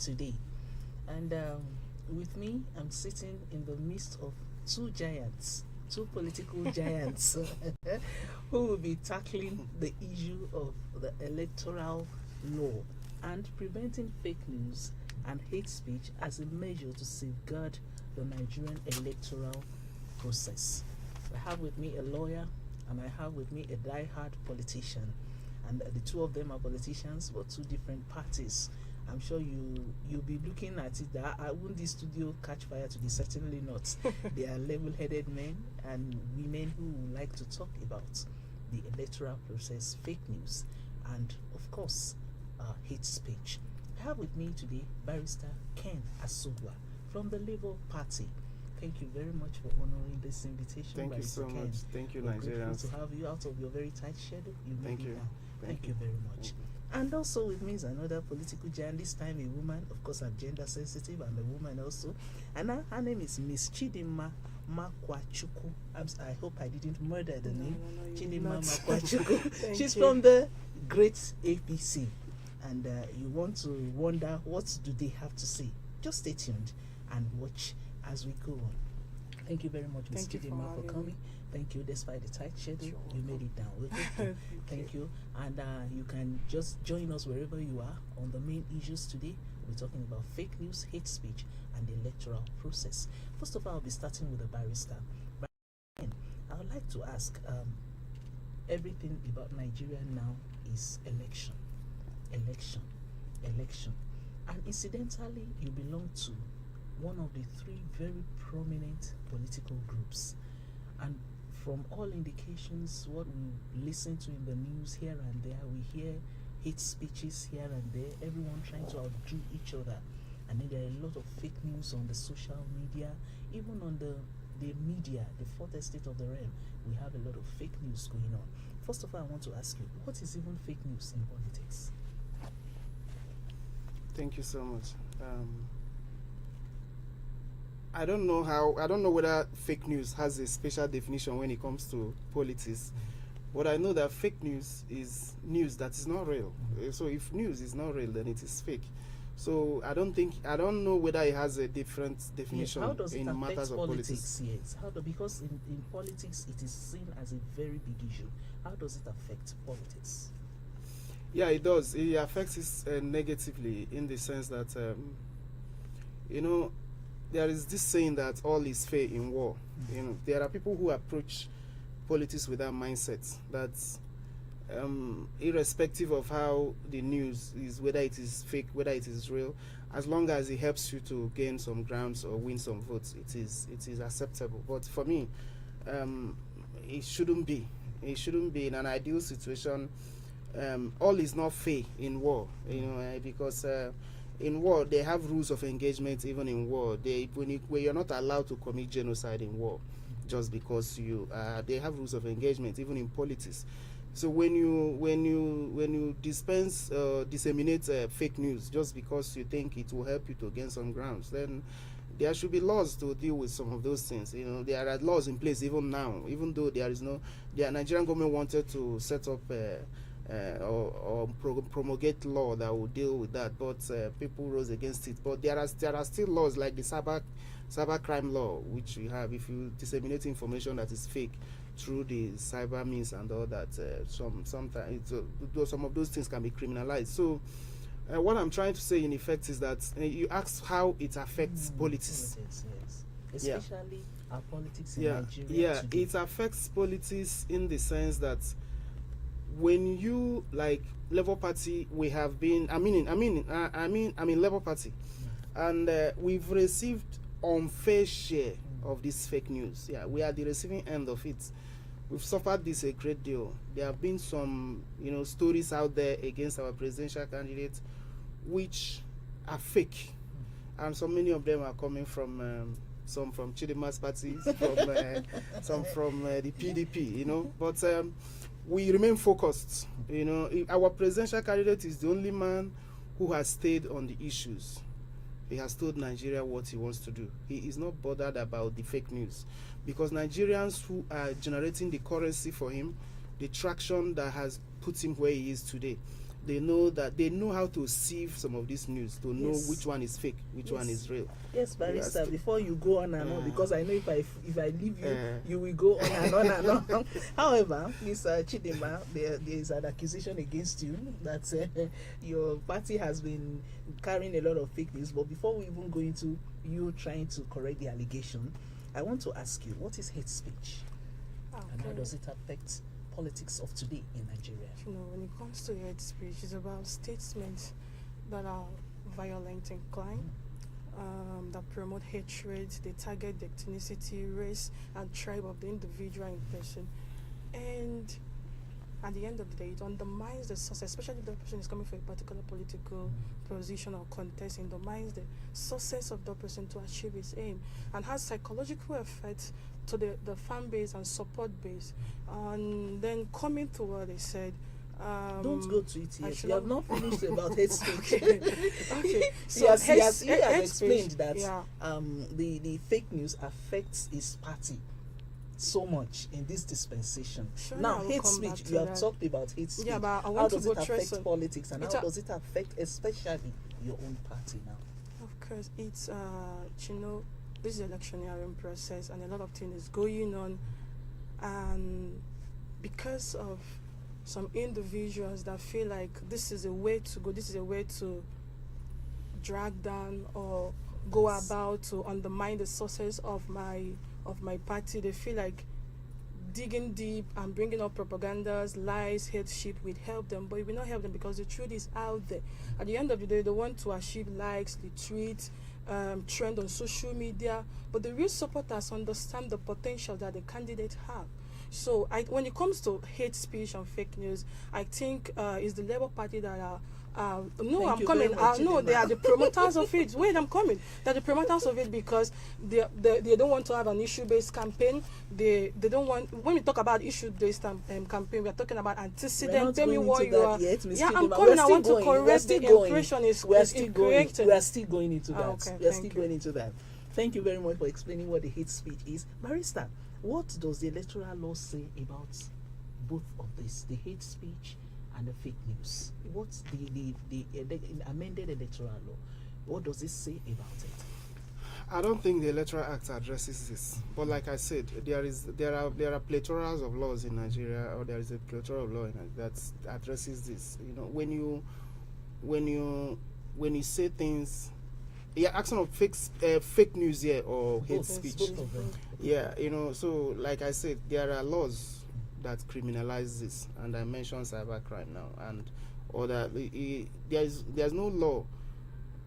today. And with me, I'm sitting in the midst of two giants, two political giants, who will be tackling the issue of the electoral law and preventing fake news and hate speech as a measure to safeguard the Nigerian electoral process. I have with me a lawyer and I have with me a die-hard politician. And the two of them are politicians but two different parties. I'm sure you'll be looking at it that won't this studio catch fire today? Certainly not. They are level-headed men and women who would like to talk about the electoral process, fake news, and of course, hate speech. I have with me today Barrister Ken Asogwa from the Labour Party. Thank you very much for honoring this invitation. Thank you so much. Thank you, We're Nigerians. grateful to have you out of your very tight schedule. You made Thank it you. down. Thank you very much. Thank you. And also with me is another political giant, this time a woman. Of course, I'm gender sensitive. I'm a woman also. And her name is Miss Chidinma Makwachuku. I hope I didn't murder the name. Chidinma Makwachuku. She's from the great APC. And you want to wonder what do they have to say. Just stay tuned and watch as we go on. Thank you very much, Ms. Thank you Chidinma, for coming. Thank you, despite the tight schedule, you made it down. We're grateful. Thank you. And you can just join us wherever you are on the main issues today. We're talking about fake news, hate speech, and the electoral process. First of all, I'll be starting with the barrister. I would like to ask, everything about Nigeria now is election, election, election. And incidentally, you belong to one of the three very prominent political groups. And from all indications, what we listen to in the news here and there, we hear hate speeches here and there, everyone trying to outdo each other. And then there are a lot of fake news on the social media, even on the media, the fourth estate of the realm. We have a lot of fake news going on. First of all, I want to ask you, what is even fake news in politics? Thank you so much. I don't know whether fake news has a special definition when it comes to politics. But I know that fake news is news that is not real. So if news is not real, then it is fake. So I don't know whether it has a different definition in matters of politics. Yes. Because in politics it is seen as a very big issue. How does it affect politics? Yeah, it does. It affects it negatively in the sense that, there is this saying that all is fair in war. There are people who approach politics with that mindset that irrespective of how the news is, whether it is fake, whether it is real, as long as it helps you to gain some grounds or win some votes, it is acceptable. But for me, it shouldn't be. It shouldn't be in an ideal situation. All is not fair in war, because in war they have rules of engagement. Even in war, where you're not allowed to commit genocide in war, just because they have rules of engagement. Even in politics, so when you disseminate fake news just because you think it will help you to gain some grounds, then there should be laws to deal with some of those things. There are laws in place even now, even though the Nigerian government wanted to set up or promulgate law that will deal with that, but people rose against it. But there are still laws like the cyber crime law, which we have. If you disseminate information that is fake through the cyber means and all that, sometimes some of those things can be criminalized. So what I'm trying to say in effect is that you asked how it affects politics. Yes. Especially our politics in Nigeria. Yeah, today. It affects politics in the sense that when you, like Labour Party, we have been, I mean Labour Party, and we've received unfair share of this fake news. Yeah, we are the receiving end of it. We've suffered this a great deal. There have been some, stories out there against our presidential candidate, which are fake, and so many of them are coming from some from Chidinma's party, some from the PDP. But we remain focused. Our presidential candidate is the only man who has stayed on the issues. He has told Nigeria what he wants to do. He is not bothered about the fake news, because Nigerians who are generating the currency for him, the traction that has put him where he is today, They know that they know how to sieve some of this news to know Yes. which one is fake, which one is real. Yes, Barrister, Yes. before you go on and on, because I know if I leave you, Uh. you will go on and on and on. However, Mr. Chidima, there is an accusation against you that your party has been carrying a lot of fake news. But before we even go into you trying to correct the allegation, I want to ask you, what is hate speech? And how does it affect politics of today in Nigeria? You know, when it comes to hate speech, it's about statements that are violent in crime, that promote hatred, they target the ethnicity, race, and tribe of the individual in person. And at the end of the day, it undermines the success, especially if the person is coming from a particular political position or contest, it undermines the success of the person to achieve its aim and has psychological effects to the fan base and support base. And then coming to what they said, Don't go to it yet. should You have not finished about hate speech. okay. So he has hate explained speech, that yeah. the fake news affects his party so much in this dispensation. Sure, Now, I will hate come back speech, to you have that. talked about hate speech. Yeah, but I how want to does it go affect through some. politics, and It's how a- does it affect especially your own party now? Of course, it's you know, this is electioneering process and a lot of things is going on, and because of some individuals that feel like this is a way to go, this is a way to drag down or go Yes. about to undermine the success of my party. They feel like digging deep and bringing up propagandas, lies, hateship will help them, but it will not help them because the truth is out there. At the end of the day, they want to achieve likes, retweets, trend on social media, but the real supporters understand the potential that the candidate have. So when it comes to hate speech and fake news, I think it's the Labour Party that are no, Thank I'm you coming. very much, No, they Chidinma. are the promoters of it. Wait, I'm coming. They're the promoters of it because they don't want to have an issue-based campaign. They don't want. When we talk about issue-based campaign, we are talking about We're antecedent. not Tell me going what into you that are. yet, Ms. Yeah, I'm Chidinma. coming. We're I still want to going. We're correct still the going. impression is We are still going. incorrect. We are still going into that. Okay, We are thank still you. going into that. Thank you very much for explaining what the hate speech is. Barrister, what does the electoral law say about both of this, the hate speech and the fake news? What's the amended electoral law? What does it say about it? I don't think the Electoral Act addresses this, but like I said, there are plethora of laws in Nigeria, or there is a plethora of law that addresses this. You know, when you say things, you're asking of fake news here or hate Both, speech. both of them. Yeah, you know, so like I said, there are laws that criminalize this, and I mentioned cybercrime now, and there's no law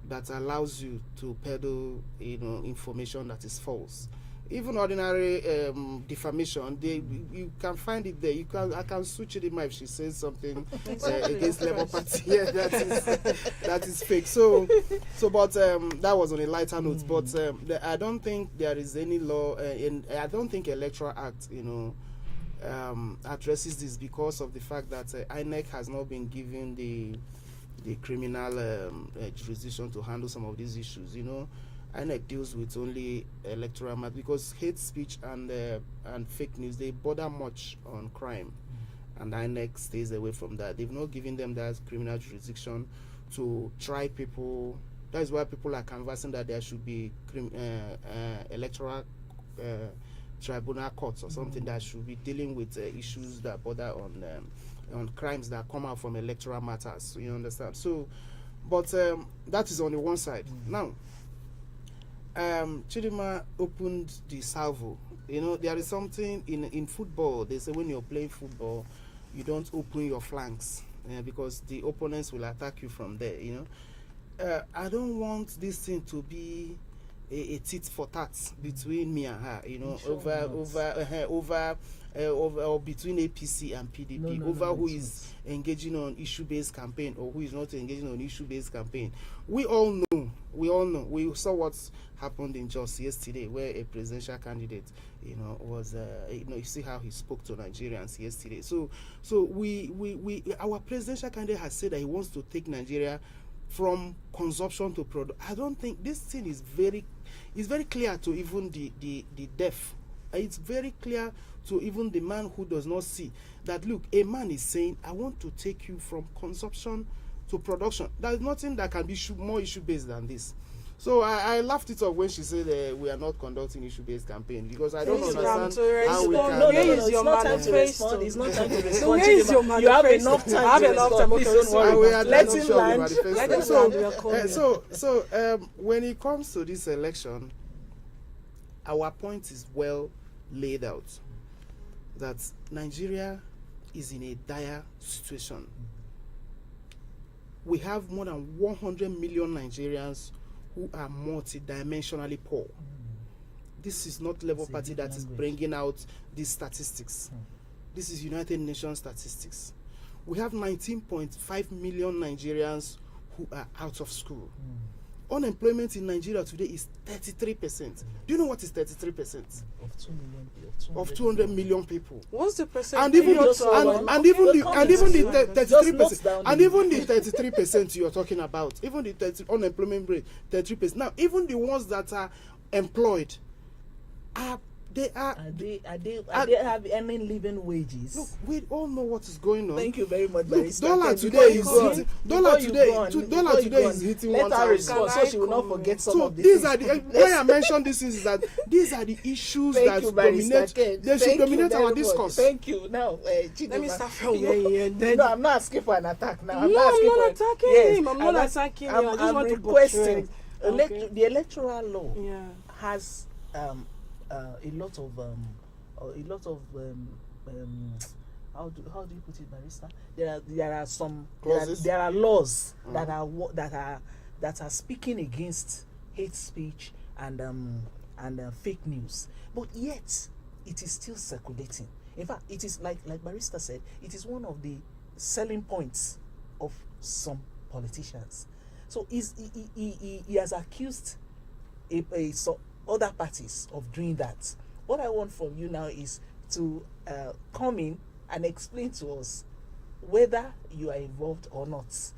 that allows you to peddle, you know, information that is false. Even ordinary defamation, you can find it there. I can switch it in my if she says something against Labour Party. Yeah, that is fake. So but that was on a lighter note. But I don't think there is any law, and I don't think Electoral Act, you know, addresses this because of the fact that INEC has not been given the criminal jurisdiction to handle some of these issues. You know, INEC deals with only electoral matters because hate speech and fake news, they border much on crime, and INEC stays away from that. They've not given them that criminal jurisdiction to try people. That is why people are canvassing that there should be electoral tribunal courts or something that should be dealing with issues that border on crimes that come out from electoral matters. You understand? So, but that is on the one side. Now, Chidinma opened the salvo. You know, there is something in football. They say when you're playing football, you don't open your flanks because the opponents will attack you from there. You know, I don't want this thing to be a tit for tat between me and her. You know, over or between APC and PDP over who is engaging on issue-based campaign or who is not engaging on issue-based campaign. We all know. We saw what happened in Jos yesterday, where a presidential candidate, you know, was, you know, you see how he spoke to Nigerians yesterday. So our presidential candidate has said that he wants to take Nigeria from consumption to product. I don't think this thing is very clear to even the deaf. it's very clear to even the man who does not see that, look, a man is saying, I want to take you from consumption to production. There's nothing that can be more issue-based than this. So I laughed it off when she said we are not conducting issue-based campaign, because I don't understand how we can. No, It's not time to respond. It's not time to respond. You have enough time to respond. Please don't worry. Let him land. Let him land. So when it comes to this election, our point is well laid out, that Nigeria is in a dire situation. We have more than 100 million Nigerians who are multidimensionally poor. This is not Labour Party that is bringing out these statistics. This is United Nations statistics. We have 19.5 million Nigerians who are out of school. Unemployment in Nigeria today is 33%. Do you know what is 33%? Of 200 million people. What's the percentage? And even the 33%, and even the 33% you're talking about, even the unemployment rate, 33%. Now, even the ones that are employed, are they earning living wages? Look, we all know what is going on. Thank you very much, look, Barrister. dollar today is hitting 1,000. Let her respond so she will not forget some of the these things. are the why I mentioned this is that these are the issues that dominate. They should dominate our discourse. Thank you. Now, let me start from where you ended. No, I'm not asking for an attack now. I'm not attacking him. I'm not attacking him. I just want to requesting the electoral law has a lot of how do you put it, Barrister? There are some clauses. There are laws that are speaking against hate speech and fake news, but yet it is still circulating. In fact, it is like Barrister said, it is one of the selling points of some politicians. So he has accused other parties of doing that. What I want from you now is to come in and explain to us whether you are involved or not,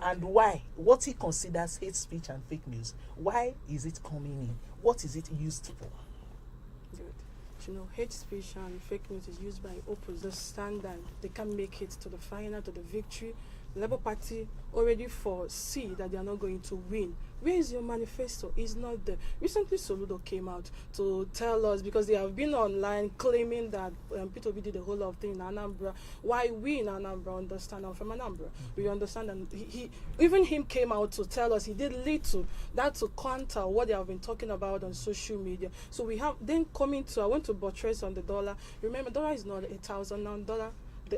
and why, what he considers hate speech and fake news. Why is it coming in? What is it used for? Good. You know, hate speech and fake news is used by opposite standard. They can't make it to the final, to the victory. The Labour Party already foresee that they are not going to win. Where is your manifesto? It's not there. Recently, Soludo came out to tell us, because they have been online claiming that Peter Obi did the whole of thing in Anambra. Why we in Anambra understand? I'm from Anambra. We understand, and he even him came out to tell us he did little that to counter what they have been talking about on social media. So we have then coming to, I went to buttress on the dollar. Remember, dollar is not 8,000 now. Dollar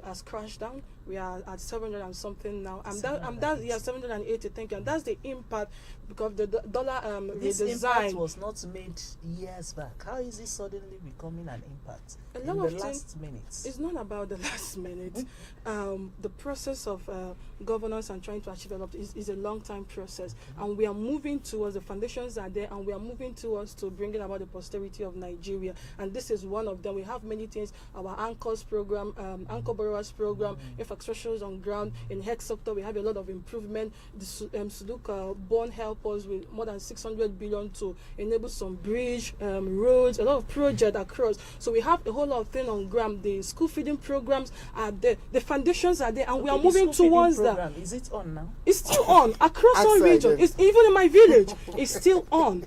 has crashed down. We are at 700 and something now. 780. Thank you. And that's the impact because the dollar this redesign impact was not made years back. How is it suddenly becoming an impact in the last minute? It's not about the last minute. The process of governance and trying to achieve a lot is a long time process, and we are moving towards, the foundations are there, and we are moving towards to bringing about the posterity of Nigeria, and this is one of them. We have many things. Our anchors program, anchor borrowers program, infrastructures on ground. In health sector, we have a lot of improvement. The Suduka bond help us with more than 600 billion to enable some bridge, roads, a lot of projects across. So we have a whole lot of things on ground. The school feeding programs are there. The foundations are there, and we are moving towards that. Is it on now? It's still on across all regions. It's even in my village. It's still on.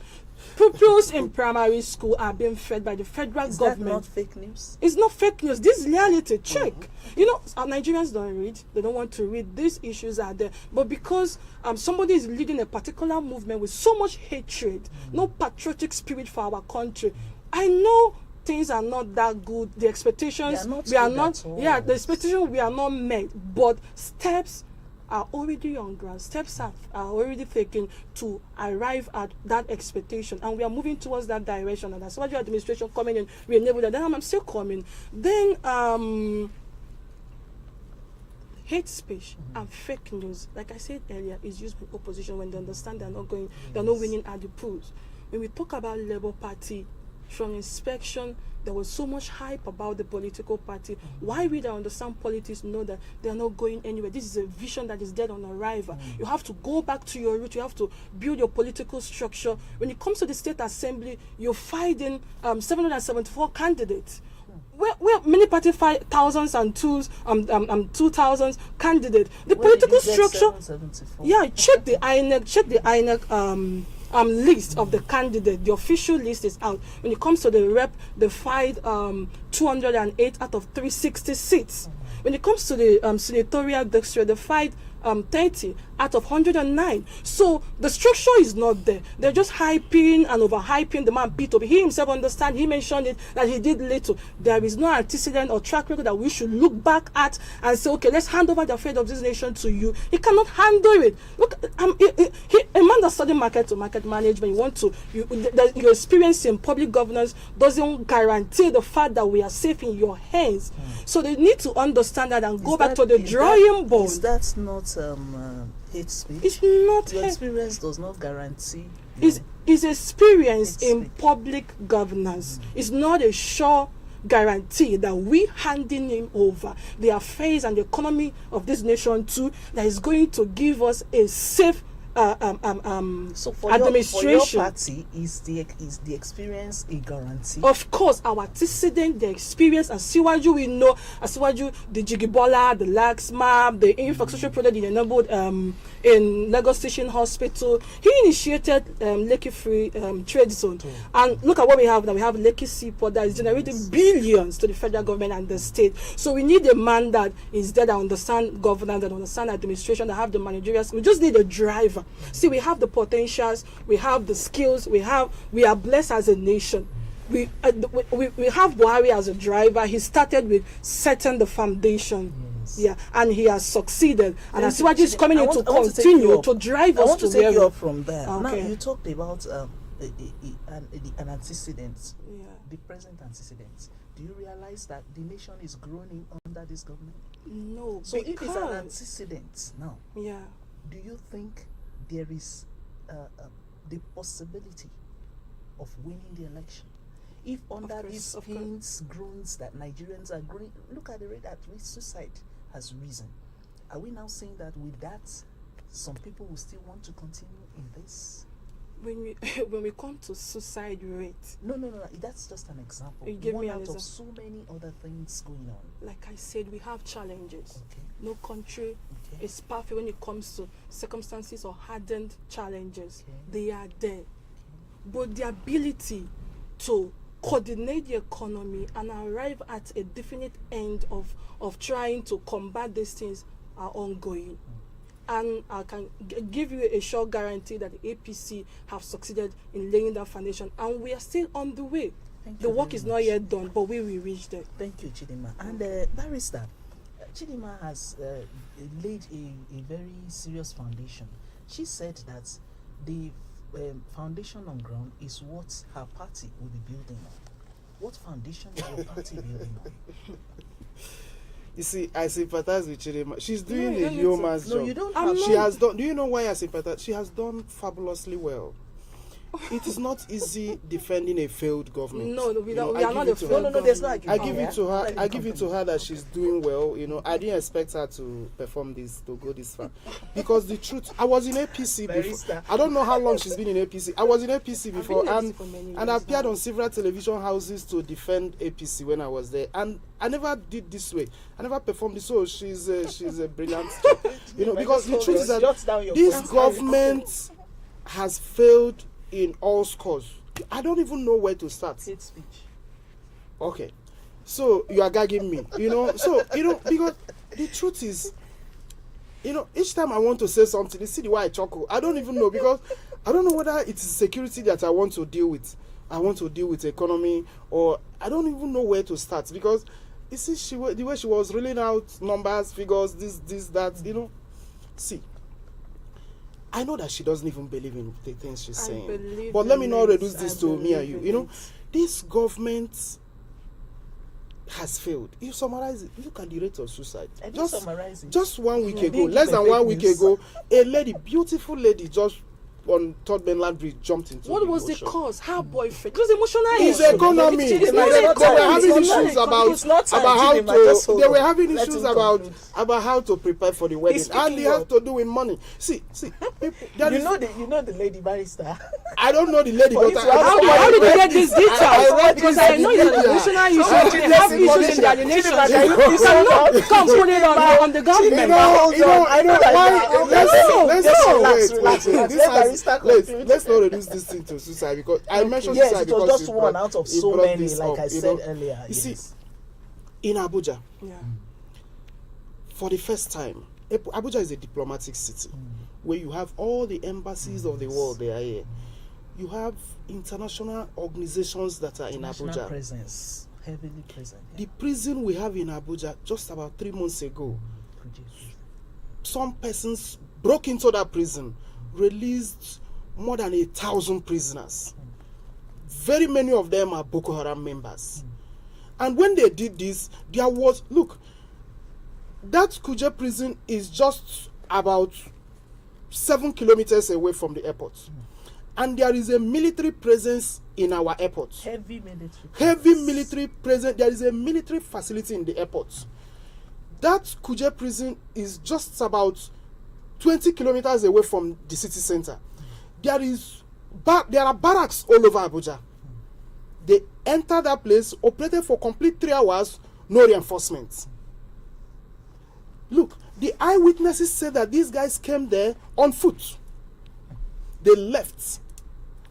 Pupils in primary school are being fed by the federal government. Is that not fake news? It's not fake news. This is reality. Check. You know, our Nigerians don't read. They don't want to read. These issues are there. But because somebody is leading a particular movement with so much hatred, no patriotic spirit for our country, I know things are not that good. The expectations the expectation we are not met. But steps are already on ground. Steps are already taken to arrive at that expectation, and we are moving towards that direction. And as far as your administration coming in, we enable that. Then I'm still coming. Then hate speech and fake news, like I said earlier, is used by opposition when they understand they're not winning at the polls. When we talk about Labour Party from inspection, there was so much hype about the political party. Why we don't understand politics know that they are not going anywhere. This is a vision that is dead on arrival. You have to go back to your root. You have to build your political structure. When it comes to the state assembly, you're fighting 774 candidates. Where many parties fight thousands and 2,000 candidates. The Where did political you get structure. 774? Yeah, check the INEC list of the candidate. The official list is out. When it comes to the rep, they fight 208 out of 360 seats. When it comes to the senatorial district, they fight 30 out of 109. So the structure is not there. They're just hyping and overhyping the man Peter. He himself understand. He mentioned it that he did little. There is no antecedent or track record that we should look back at and say, okay, let's hand over the fate of this nation to you. He cannot handle it. Look, a man that studied market to market management, your experience in public governance doesn't guarantee the fact that we are safe in your hands. So they need to understand that and go back to the drawing board. Is that not hate speech? It's not Your hate. experience does not guarantee. Is experience Hate in speech. public governance. It's not a sure guarantee that we handing him over the affairs and the economy of this nation to that is going to give us a safe So for administration. your party, is the experience a guarantee? Of course, our antecedent, the experience, and Asiwaju, we know Asiwaju, the Jigibola, the Laxmap, the infrastructure project he enabled in Lagos Station Hospital. He initiated Lekki Free Trade Zone. And look at what we have now. We have Lekki Seaport that is generating billions to the federal government and the state. So we need a man that is there that understand governance, that understand administration, that have the managerial. We just need a driver. See, we have the potentials, we have the skills, we are blessed as a nation. We have Buhari as a driver. He started with setting the foundation. Yes. Yeah, and he has succeeded. And Thank Asiwaju you. is coming I in want- to I want to take continue you up. to drive I us want to to take where you we- up from there. Now Okay. you talked about an antecedent, Yeah. the present antecedent. Do you realize that the nation is groaning under this government? No, So if it's an because antecedent now, yeah, do you think there is the possibility of winning the election? If under course, these of course. pains, groans that Nigerians are growing, look at the rate at which suicide has risen. Are we now saying that with that, some people will still want to continue in this? when we when we come to suicide rate, No, that's just an example. You give One me an out of example. so many other things going on. like I said, we have challenges. Okay. No country Okay. is perfect when it comes to circumstances or hardened challenges. Okay. They are there. But the ability to coordinate the economy and arrive at a definite end of trying to combat these things are ongoing. And I can give you a sure guarantee that the APC have succeeded in laying that foundation, and we are still on the way. Thank The you work very is much. not yet done, but we will reach there. Thank you, Chidima. And Barrister, Chidima has laid a very serious foundation. She said that the foundation on ground is what her party will be building on. What foundation is your party building on? You see, I sympathize with Chidima. She's No, doing you a don't need yeoman's to. job. No, you don't I'm have. not- She has done. Do you know why I sympathize? She has done fabulously well. It is not easy defending a failed government. No, we You don't. know, We I are not give a it to failed her. No, there's no government. I argument. give Yeah. it to her. Let I me give it to compliment. her that she's doing well. You know, I didn't expect her to perform this, to go this far, because the truth, I was in APC before. Barrister. I don't know how long she's been in APC. I was in APC I've been before, in APC and for many I years appeared now. on several television houses to defend APC when I was there, and I never did this way. I never performed this. So she's a brilliant, you know, because the truth is that Jot down your this points. government has failed in all scores. I don't even know where to start. Hate speech. Okay, so you are gagging me, you know. So you know, because the truth is, you know, each time I want to say something, you see the way I chuckle. I don't even know, because I don't know whether it is security that I want to deal with. I want to deal with economy, or I don't even know where to start, because you see, the way she was reeling out numbers, figures, this, that, you know. See, I know that she doesn't even believe in the things she's I saying. believe But let me in not it. reduce this I to me and believe you. in You know, it. this government has failed. You summarize it. Look at the rate of suicide. I didn't summarize it. Just 1 week You ago, didn't less give than a 1 fake week news. ago, a lady, beautiful lady, just on Third Mainland Bridge jumped into What the was the ocean. cause? Her boyfriend. It was emotional. It's issue. economy. It's They not were time. having It's not issues time. about It's not time, how Chidinma, just to. hold They were on. having Let issues him about conclude. how to prepare for the wedding, He's and speaking it has up. to do with money. See, people. That is, You know the lady barrister. I don't know the lady, For but you to I have know How did you I get these details? read Because this I in know the it's an media. emotional issue. Someone They did have this issues in information. their relationship. Chidinma, can you You please hold cannot on? come put it on the government. I know that why? you are- Let's Relax. wait. Let This barrister has, conclude. let's not reduce this thing to suicide because I mentioned Yes, suicide it was because just you one brought- out of you so brought many, this like up, I you said know. earlier. You see, Yes. in Abuja, Yeah. for the first time, Abuja is a diplomatic city where you have all the embassies of the world. They are here. You have international organizations that are in National Abuja. presence, heavily present. The prison we have in Abuja just about 3 months ago, some persons broke into that prison, released more than 1,000 prisoners. Very many of them are Boko Haram members. And when they did this, there was, look, that Kuje prison is just about 7 kilometers away from the airport. And there is a military presence in our airport. Heavy military. Heavy military presence. There is a military facility in the airport. That Kuje prison is just about 20 kilometers away from the city center. There are barracks all over Abuja. They entered that place, operated for complete 3 hours, no reinforcement. Look, the eyewitnesses said that these guys came there on foot. They left.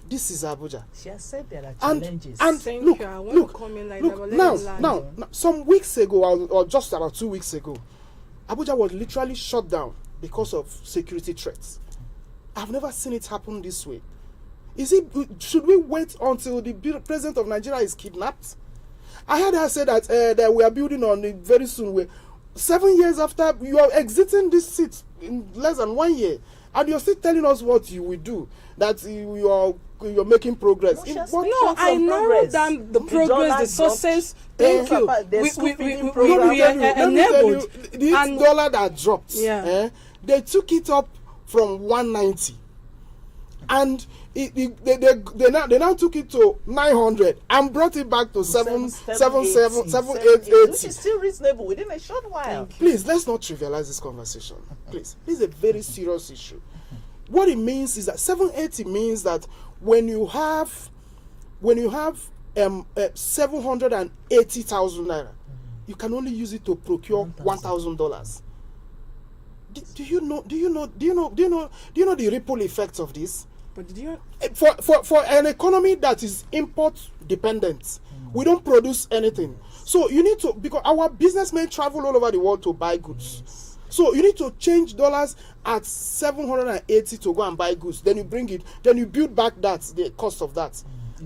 This is Abuja. She has said there are And challenges. Thank look, you. I want look, to come in like look, that, but let now, me land. now, some weeks ago, or just about 2 weeks ago, Abuja was literally shut down because of security threats. I've never seen it happen this way. Should we wait until the president of Nigeria is kidnapped? I heard her say that we are building on it very soon. 7 years after, you are exiting this seat in less than 1 year, and you're still telling us what you will do, that you're making progress. No, she has What- mentioned I some narrowed progress. down the The progress, dollar the success. dropped. Thank you. Papa, the school feeding program. Let me tell you, enabled. this And- dollar that dropped, Yeah. they took it up from 190, and they now took it to 900 and brought it back to 780. Which is still reasonable within a short while. Please, let's not trivialize this conversation. Please, this is a very serious issue. What it means is that 780 means that when you have 780,000 naira, you can only use it to procure $1,000. Do you know the ripple effects of this? But did you? For an economy that is import dependent, we don't produce anything. So you need to, because our businessmen travel all over the world to buy goods. So you need to change dollars at 780 to go and buy goods. Then you bring it, then you build back the cost of that.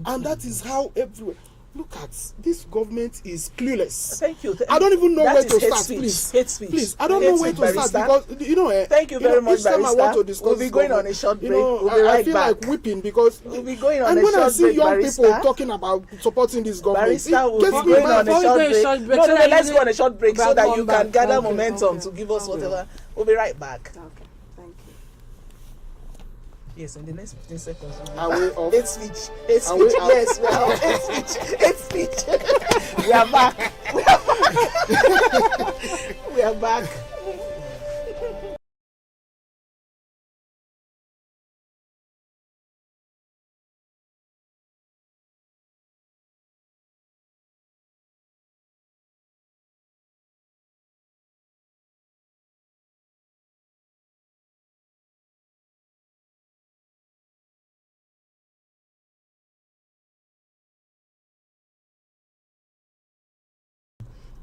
And that is how everywhere. Look at this government is clueless. Thank you. I don't even know That where is to hate start. speech. Please, Hate speech. please. I don't Hate know where speech, to start barrister. because Thank you very much, each time I barrister. want to discuss We'll be this going on government, a short break. We'll We'll be I right feel back. like weeping because We'll be going on and a when I short see break, young barrister. people talking about supporting this government, Barrister will it be gets me going mad. on a Before we short go a break. short break, No, so that let's you go on a short break so back that on you back. can gather Okay, momentum okay, to give us okay. whatever. We'll be right back. Okay, thank you. Yes, in the next 15 seconds. Are we off? Hate speech. Hate Are we speech. out? Yes, we are off. Hate speech. Hate speech. We are back. We are back. We are back.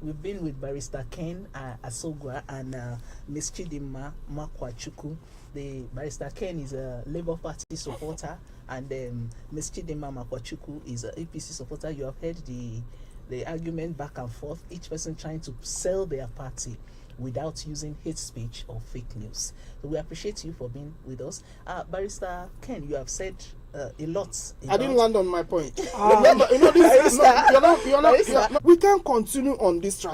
We've been with Barrister Ken Asogwa and Ms. Chidinma Makwachuku. The Barrister Ken is a Labour Party supporter, and Ms. Chidinma Makwachuku is an APC supporter. You have heard the argument back and forth, each person trying to sell their party without using hate speech or fake news. So we appreciate you for being with us. Barrister Ken, you have said a lot. I didn't land on my point. Ah. Remember, this, Barrister. you're not, we can't continue on this strategy.